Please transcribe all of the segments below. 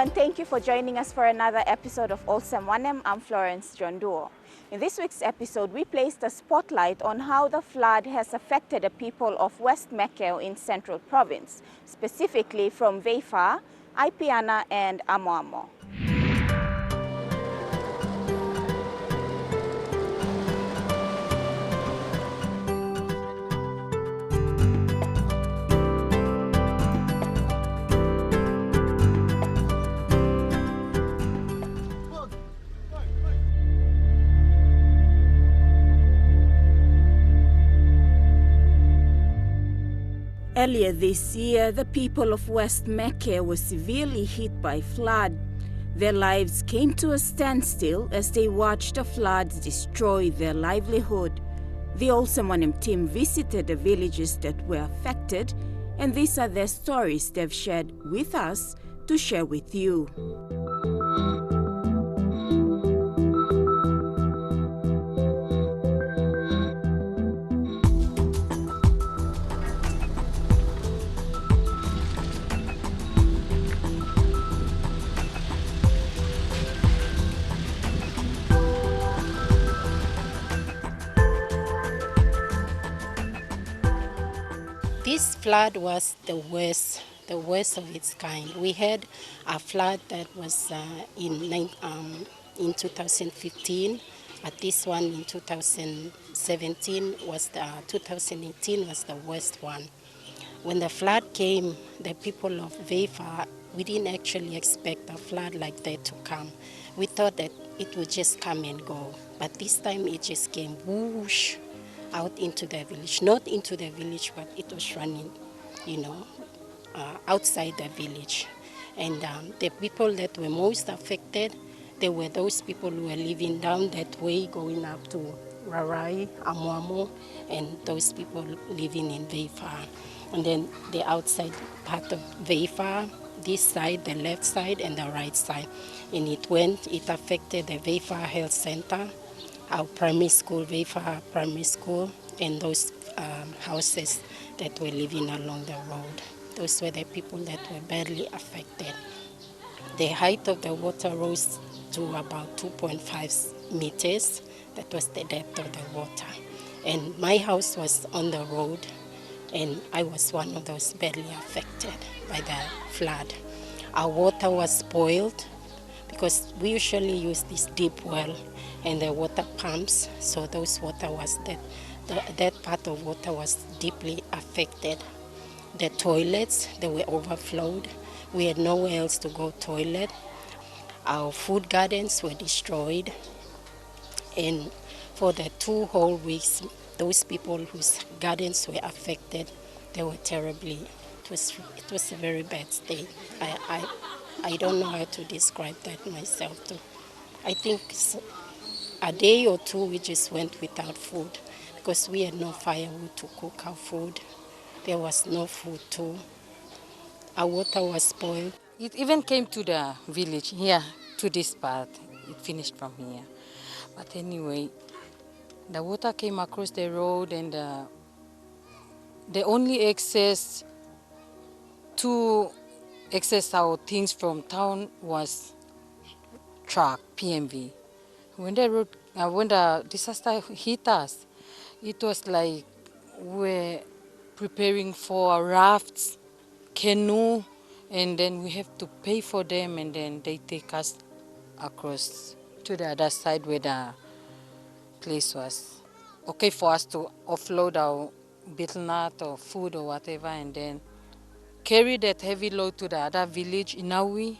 and thank you for joining us for another episode of Olsem Wanem. I'm Florence Jonduo. In this week's episode, we placed a spotlight on how the flood has affected the people of West Mekeo in Central Province, specifically from Veifa'a, Aipeana and Amoamo. Earlier this year, the people of West Mekeo were severely hit by flood. Their lives came to a standstill as they watched the floods destroy their livelihood. The Olsem Wanem team visited the villages that were affected, and these are their stories they've shared with us to share with you. This flood was the worst of its kind. We had a flood that was in 2015, but this one in 2018 was the worst one. When the flood came, the people of Veifa'a, we didn't actually expect a flood like that to come. We thought that it would just come and go, but this time it just came whoosh out into the village. Not into the village, but it was running, outside the village. And the people that were most affected, they were those people who were living down that way, going up to Rarai, Amoamo, and those people living in Veifa'a. And then the outside part of Veifa'a, this side, the left side, and the right side. And it affected the Veifa'a Health Centre, our primary school, Veifa'a Primary School, and those houses that were living along the road. Those were the people that were badly affected. The height of the water rose to about 2.5 meters. That was the depth of the water. And my house was on the road, and I was one of those badly affected by the flood. Our water was spoiled because we usually use this deep well and the water pumps, so that part of water was deeply affected. The toilets, they were overflowed. We had nowhere else to go toilet. Our food gardens were destroyed. And for the 2 whole weeks, those people whose gardens were affected, they were terribly, it was a very bad state. I don't know how to describe that myself too. I think a day or two we just went without food because we had no firewood to cook our food. There was no food too. Our water was spoiled. It even came to the village here, to this part. It finished from here. But anyway, the water came across the road, and the only access to access our things from town was truck, PMV. When the disaster hit us, it was like we're preparing for rafts, canoe, and then we have to pay for them, and then they take us across to the other side where the place was okay for us to offload our betel nut or food or whatever, and then carry that heavy load to the other village in Awi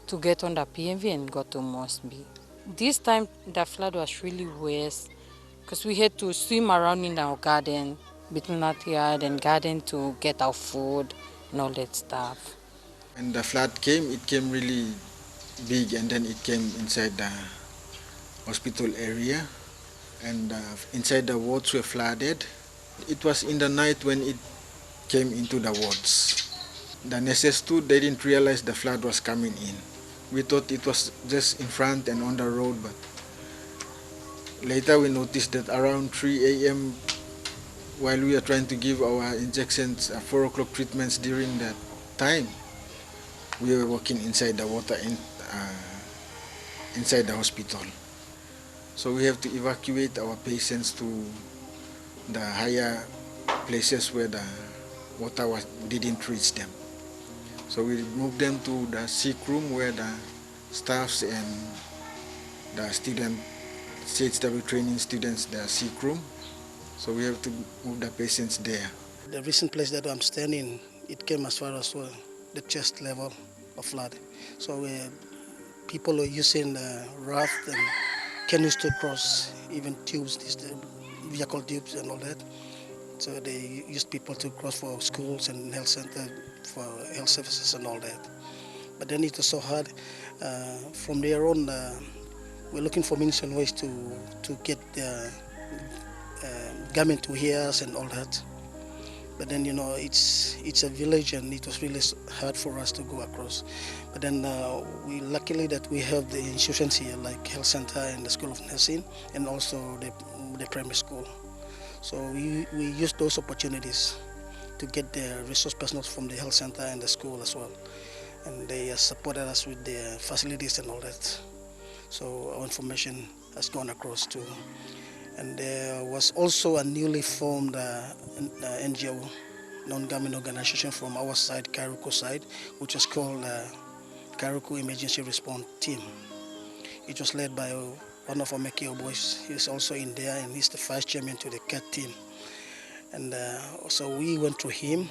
to get on the PMV and go to Moresby. This time the flood was really worse because we had to swim around in our garden, betel nut yard and garden, to get our food and all that stuff. When the flood came, it came really big, and then it came inside the hospital area, and inside the wards were flooded. It was in the night when it came into the wards. The nurses too, they didn't realize the flood was coming in. We thought it was just in front and on the road, but later we noticed that around 3 a.m. while we are trying to give our injections, 4 o'clock treatments during that time, we were working inside the water inside the hospital. So we have to evacuate our patients to the higher places where the water didn't reach them. So we moved them to the sick room where the staffs and the CHW training students, the sick room. So we have to move the patients there. The recent place that I'm standing, it came as far as the chest level of flood. So people are using raft and canoes to cross, even tubes, vehicle tubes and all that. So they used people to cross for schools and health center, for health services and all that. But then it was so hard. From there on, we're looking for means and ways to get the government to hear us and all that. But then, it's a village and it was really hard for us to go across. But then we luckily that we have the institutions here like health center and the School of Nursing and also the primary school. So we use those opportunities to get the resource personnel from the health center and the school as well. And they supported us with the facilities and all that. So our information has gone across too. And there was also a newly formed NGO, non-government organization from our side, Karuku side, which is called Karuku Emergency Response Team. It was led by one of our Mekeo boys. He's also in there, and he's the vice chairman to the CAT team. And so we went to him.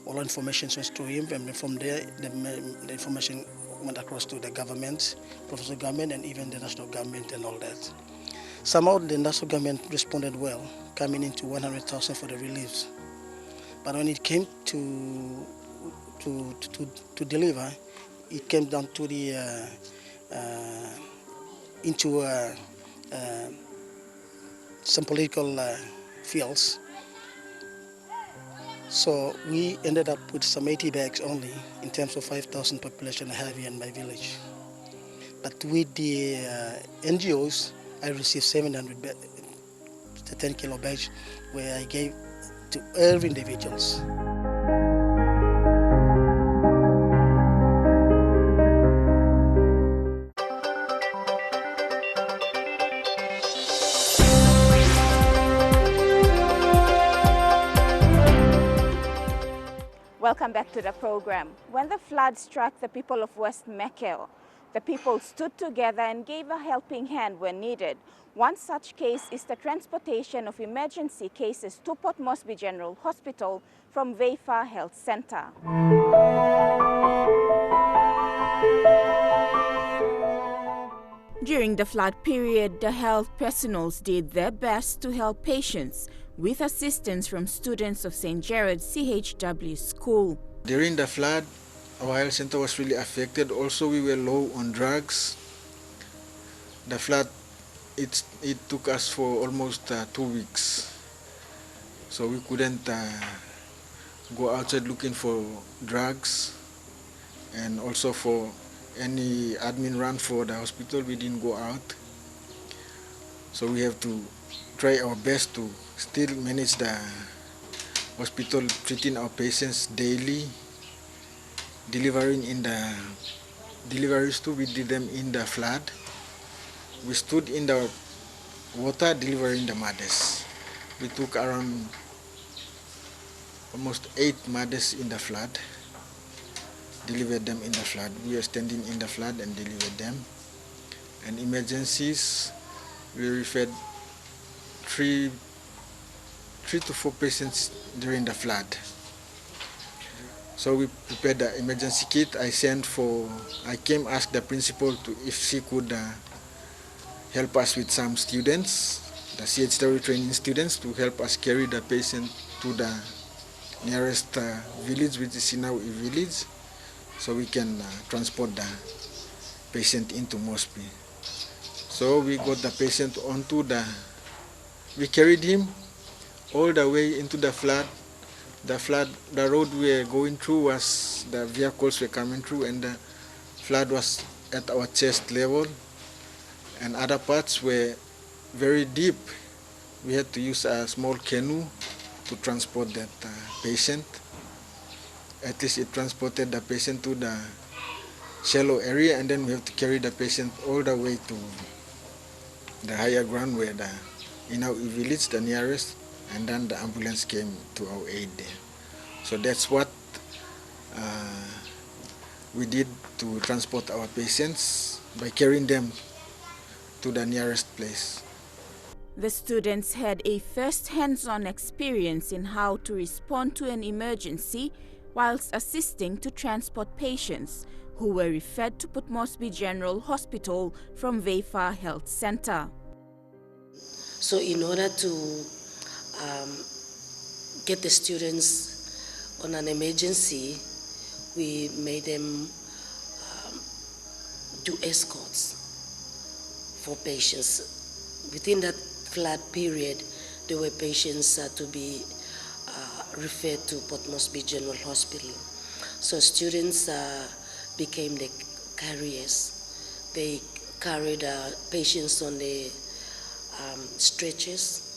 All information went to him, and from there, the information went across to the government, provincial government, and even the national government and all that. Somehow the national government responded well, coming into 100,000 for the reliefs. But when it came to deliver, it came down to the into some political fields. So we ended up with some 80 bags only in terms of 5,000 population I have here in my village. But with the NGOs, I received 700 the 10 kilo bags where I gave to every individuals. Welcome back to the program. When the flood struck the people of West Mekeo, the people stood together and gave a helping hand when needed. One such case is the transportation of emergency cases to Port Moresby General Hospital from Veifa'a Health Centre. During the flood period, the health personnel did their best to help patients with assistance from students of St. Jared's CHW School. During the flood, our health center was really affected. Also, we were low on drugs. The flood, it took us for almost 2 weeks. So we couldn't go outside looking for drugs, and also for any admin run for the hospital, we didn't go out. So we have to try our best to still manage the hospital, treating our patients daily, delivering in the deliveries too. We did them in the flood. We stood in the water delivering the mothers. We took around almost 8 mothers in the flood, delivered them in the flood. We were standing in the flood and delivered them. And emergencies, we referred 3 to 4 patients during the flood. So we prepared the emergency kit. I came ask the principal if she could help us with some students, the CHW training students, to help us carry the patient to the nearest village, which is Sinawi village, so we can transport the patient into Moresby. So we got the patient we carried him all the way into the flood. The road we were going through was, the vehicles were coming through, and the flood was at our chest level, and other parts were very deep. We had to use a small canoe to transport that patient. At least it transported the patient to the shallow area, and then we have to carry the patient all the way to the higher ground where in our village, the nearest, and then the ambulance came to our aid there. So that's what we did to transport our patients by carrying them to the nearest place. The students had a first hands-on experience in how to respond to an emergency whilst assisting to transport patients who were referred to Port Moresby General Hospital from Veifa'a Health Centre. So in order to get the students on an emergency, we made them do escorts for patients. Within that flood period, there were patients to be referred to Port Moresby General Hospital. So students became the carriers. They carried patients on the stretchers.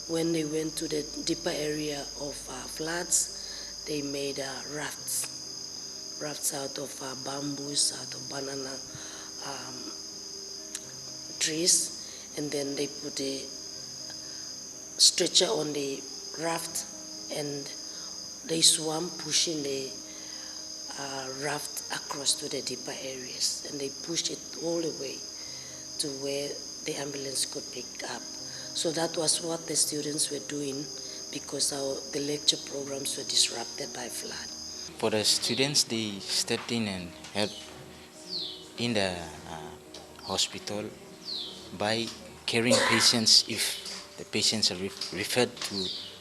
When they went to the deeper area of floods, they made rafts out of bamboos, out of banana trees, and then they put a stretcher on the raft, and they swam pushing the raft across to the deeper areas, and they pushed it all the way to where the ambulance could pick up. So that was what the students were doing because the lecture programs were disrupted by flood. For the students, they stepped in and helped in the hospital by carrying patients if the patients are referred to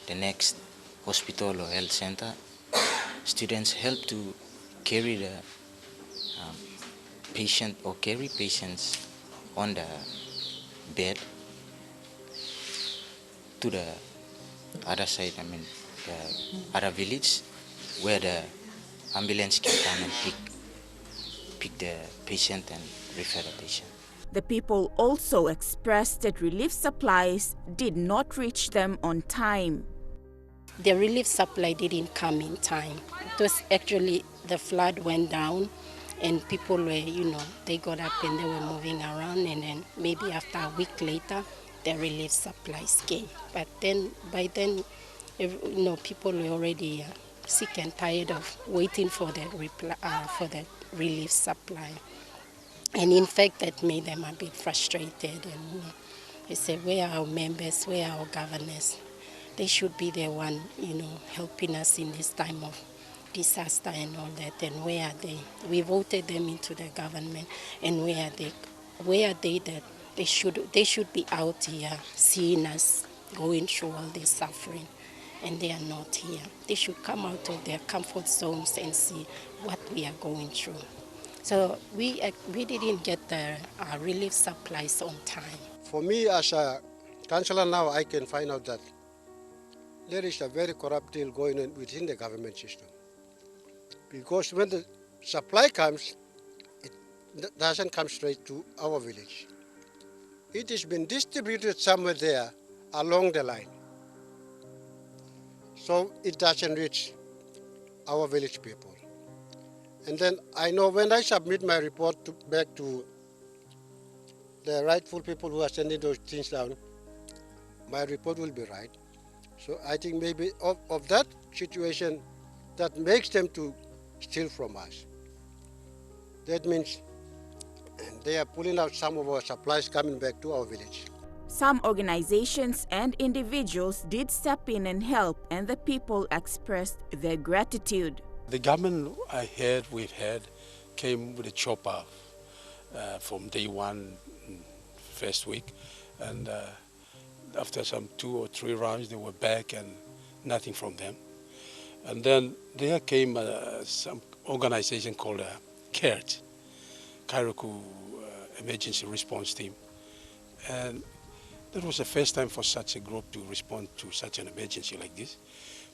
the next hospital or health center. Students help to carry the patient or carry patients on the bed to the other side, the other village where the ambulance can come and pick the patient and refer the patient. The people also expressed that relief supplies did not reach them on time. The relief supply didn't come in time. It was actually the flood went down and people were, they got up and they were moving around, and then maybe after a week later, the relief supplies came. But then, by then, people were already sick and tired of waiting for the relief supply. And in fact, that made them a bit frustrated. And they said, where are our members, where are our governors? They should be the one, helping us in this time of disaster and all that. And where are they? We voted them into the government, and where are they? Where are they that they should be out here seeing us going through all this suffering, and they are not here. They should come out of their comfort zones and see what we are going through. So we didn't get the relief supplies on time. For me as a councillor now, I can find out that there is a very corrupt deal going on within the government system. Because when the supply comes, it doesn't come straight to our village. It has been distributed somewhere there along the line. So it doesn't reach our village people. And then I know when I submit my report back to the rightful people who are sending those things down, my report will be right. So I think maybe of that situation that makes them to steal from us. That means they are pulling out some of our supplies coming back to our village. Some organizations and individuals did step in and help, and the people expressed their gratitude. The government we've had came with a chopper from day one, first week, and after some 2 or 3 rounds they were back and nothing from them. And then there came some organization called CARET, Kairoku Emergency Response Team, and that was the first time for such a group to respond to such an emergency like this.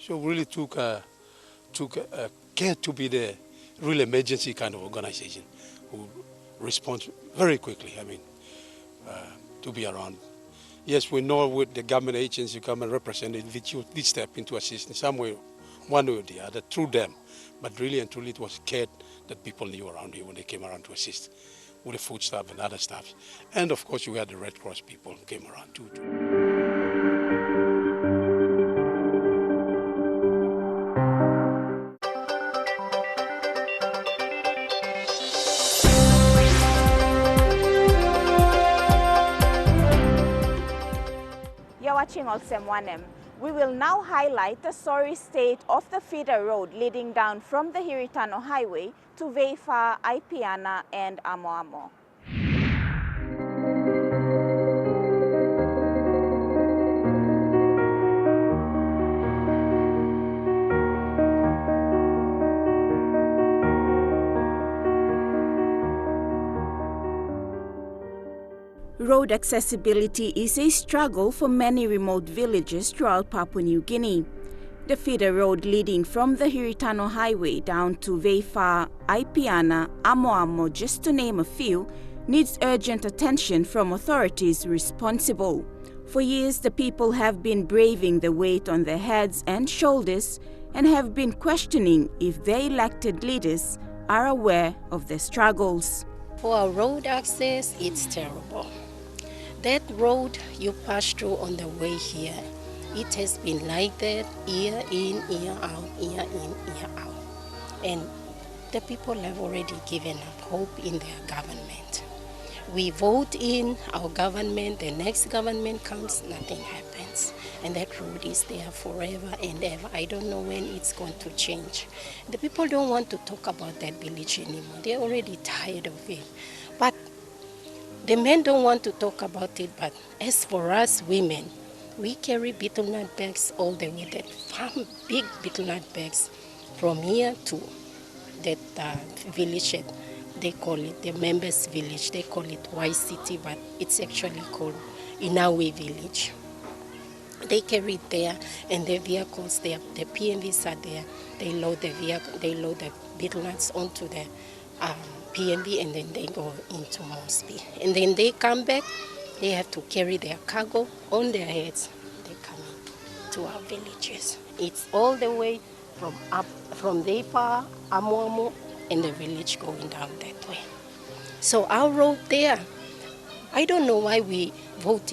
So we really took care to be the real emergency kind of organization who responds very quickly, to be around. Yes, we know with the government agency, government representatives, which did step into assistance some way, one way or the other, through them. But really and truly it was CARET that people knew around here when they came around to assist with the food stuff and other stuff. And of course, we had the Red Cross people who came around too. You're watching Olsem Wanem. We will now highlight the sorry state of the feeder road leading down from the Hiritano Highway to Veifa'a, Aipeana and Amoamo. Road accessibility is a struggle for many remote villages throughout Papua New Guinea. The feeder road leading from the Hiritano Highway down to Veifa'a, Aipeana, Amoamo, just to name a few, needs urgent attention from authorities responsible. For years, the people have been braving the weight on their heads and shoulders and have been questioning if their elected leaders are aware of their struggles. For our road access, it's terrible. That road you pass through on the way here, it has been like that year in, year out, year in, year out. And the people have already given up hope in their government. We vote in our government, the next government comes, nothing happens. And that road is there forever and ever. I don't know when it's going to change. The people don't want to talk about that village anymore. They're already tired of it. But the men don't want to talk about it, but as for us women, we carry betel nut bags all the way, that farm, big betel nut bags from here to that village. They call it the members village. They call it Y City, but it's actually called Inawe village. They carry it there, and the vehicles there, the PMVs are there. They load the vehicle, they load the betel nuts onto the PMV, and then they go into Moresby. And then they come back, they have to carry their cargo on their heads. They come to our villages. It's all the way from Veifa'a, Amoamo, and the village going down that way. So our road there, I don't know why we vote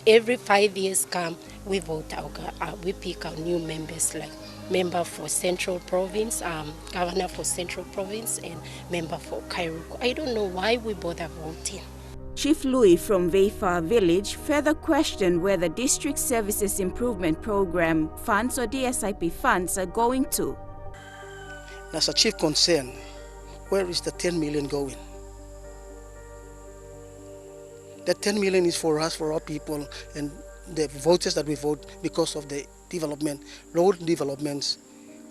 every 5 years come, we vote we pick our new members, like member for Central Province, governor for Central Province, and member for Kairuku. I don't know why we bother voting. Chief Louis from Veifa'a Village further questioned where the District Services Improvement Program funds or DSIP funds are going to. That's a chief concern. Where is the 10 million going? That 10 million is for us, for our people, and the voters that we vote because of the development, road developments,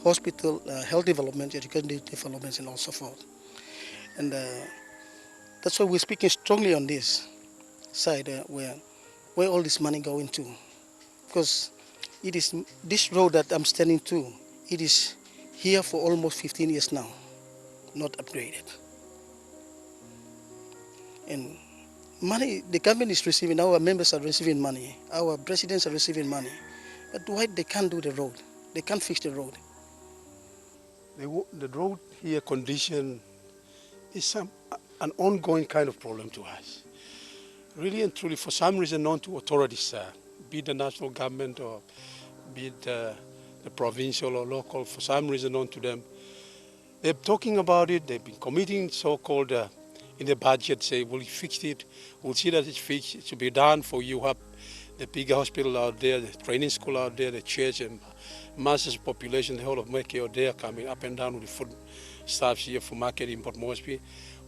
hospital, health developments, education developments, and also forth. And that's why we're speaking strongly on this side, where all this money going to. Because it is this road that I'm standing to, it is here for almost 15 years now, not upgraded. And money, the government is receiving, our members are receiving money, our presidents are receiving money. But why they can't do the road? They can't fix the road. The road here condition is an ongoing kind of problem to us. Really and truly, for some reason known to authorities, be it the national government or be it the provincial or local, for some reason known to them, they're talking about it, they've been committing so-called in the budget, say, we'll fix it, we'll see that it's fixed, it should be done for you have the big hospital out there, the training school out there, the church, and masses population, the whole of Mekeo, they are coming up and down with the food staffs here for market in Port Moresby.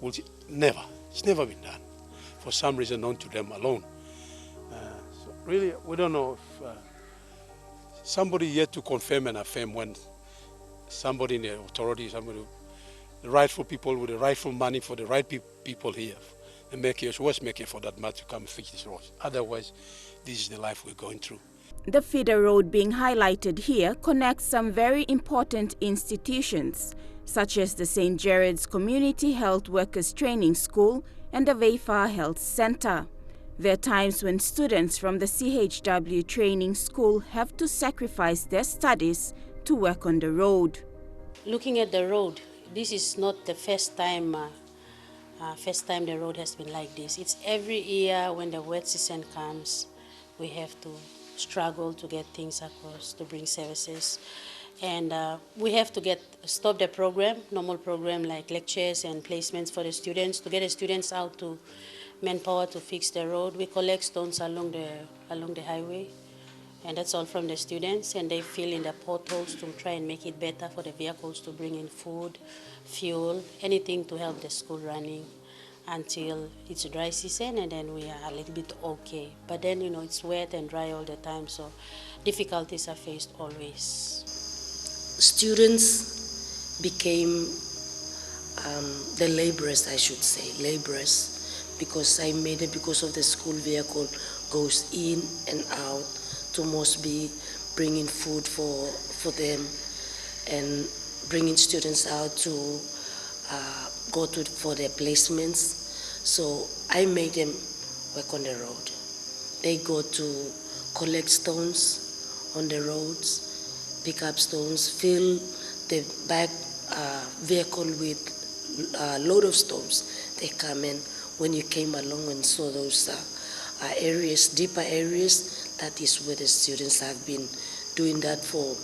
We'll see. Never. It's never been done. For some reason known to them alone. So really, we don't know if somebody yet to confirm and affirm when somebody in the authority, the rightful people with the rightful money for the right people here, the Mekeo, West Mekeo for that matter, to come fix this road. Otherwise, this is the life we're going through. The feeder road being highlighted here connects some very important institutions, such as the St. Jared's Community Health Workers Training School and the Veifa'a Health Centre. There are times when students from the CHW training school have to sacrifice their studies to work on the road. Looking at the road, this is not the first time the road has been like this. It's every year when the wet season comes, we have to struggle to get things across, to bring services. And we have to stop the program, normal program like lectures and placements for the students, to get the students out to manpower to fix the road. We collect stones along the highway, and that's all from the students, and they fill in the potholes to try and make it better for the vehicles to bring in food, fuel, anything to help the school running until it's dry season, and then we are a little bit okay. But then, it's wet and dry all the time, so difficulties are faced always. Students became the laborers, I should say, laborers, because because of the school vehicle goes in and out to Moresby, bringing food for them and bringing students out to go for their placements. So I made them work on the road. They go to collect stones on the roads, pick up stones, fill the back vehicle with a load of stones. They come in. When you came along and saw those areas, deeper areas, that is where the students have been doing that for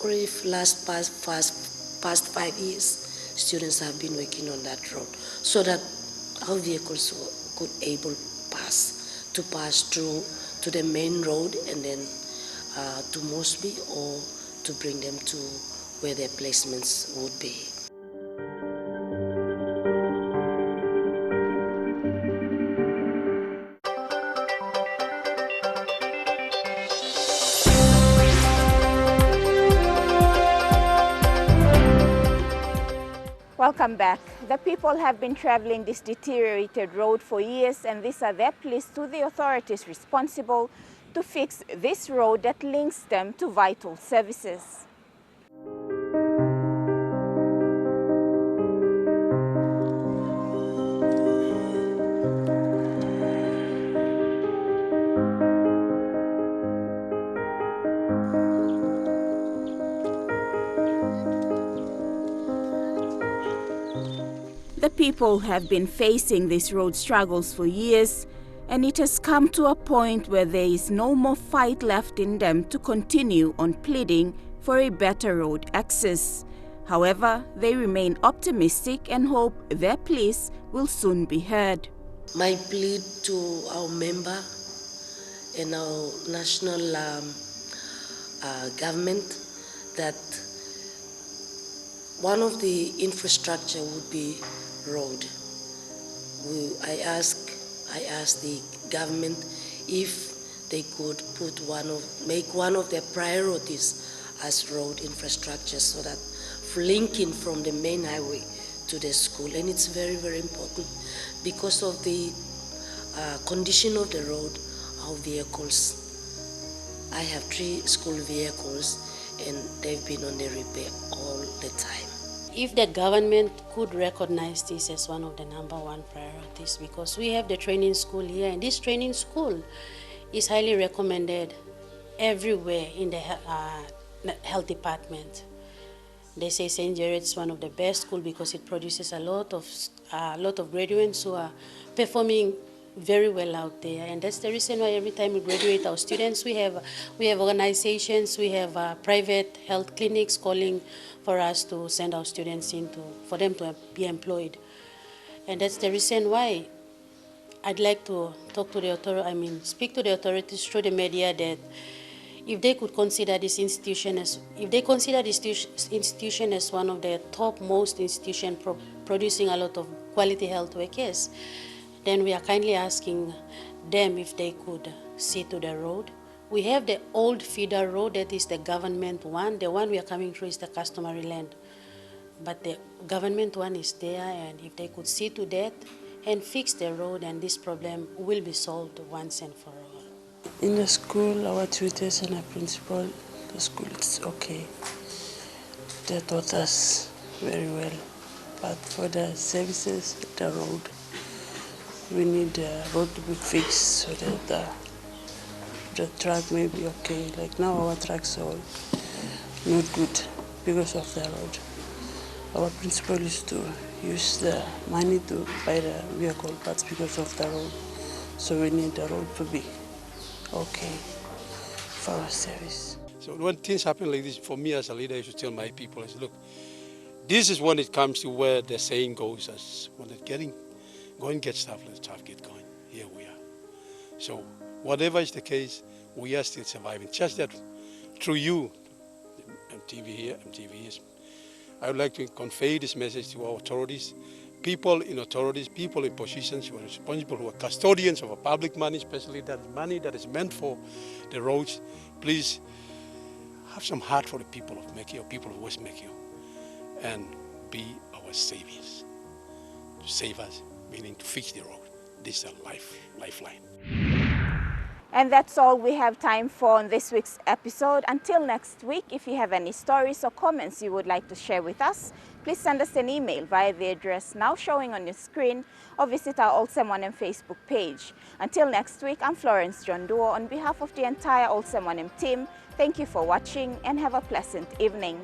already past 5 years. Students have been working on that road so that our vehicles could able to pass through to the main road and then to Moresby, or to bring them to where their placements would be. Welcome back. The people have been traveling this deteriorated road for years, and these are their pleas to the authorities responsible to fix this road that links them to vital services. The people have been facing these road struggles for years, and it has come to a point where there is no more fight left in them to continue on pleading for a better road access. However, they remain optimistic and hope their pleas will soon be heard. My plea to our member and our national government that one of the infrastructure would be road. I ask the government if they could make one of their priorities as road infrastructure, so that linking from the main highway to the school. And it's very, very important because of the condition of the road, our vehicles. I have 3 school vehicles and they've been on the repair all the time. If the government could recognize this as one of the #1 priorities, because we have the training school here, and this training school is highly recommended everywhere in the health department. They say St. Jared's is one of the best schools because it produces a lot of graduates who are performing very well out there, and that's the reason why every time we graduate our students, we have organizations, we have private health clinics calling for us to send our students for them to be employed. And that's the reason why I'd like to speak to the authorities through the media, that if they could consider this institution as one of the topmost institutions producing a lot of quality health workers, then we are kindly asking them if they could see to the road. We have the old feeder road, that is the government one. The one we are coming through is the customary land. But the government one is there, and if they could see to that and fix the road, and this problem will be solved once and for all. In the school, our tutors and our principal, the school is okay. They taught us very well. But for the services, the road, we need the road to be fixed so that the track may be okay. Like now our tracks are not good because of the road. Our principal used to use the money to buy the vehicle parts because of the road. So we need the road to be okay for our service. So when things happen like this, for me as a leader, I should tell my people, I say, look, this is when it comes to where the saying goes, as when it's go and get stuff, let stuff get going. Here we are. So whatever is the case, we are still surviving. Just that through you, MTV here, MTV is, I would like to convey this message to our authorities, people in positions who are responsible, who are custodians of our public money, especially that money that is meant for the roads. Please have some heart for the people of Mekeo, people of West Mekeo, and be our saviors. To save us, meaning to fix the road. This is a lifeline. And that's all we have time for on this week's episode. Until next week, if you have any stories or comments you would like to share with us, please send us an email via the address now showing on your screen or visit our Olsem Wanem Facebook page. Until next week, I'm Florence John Duo. On behalf of the entire Olsem Wanem team, thank you for watching and have a pleasant evening.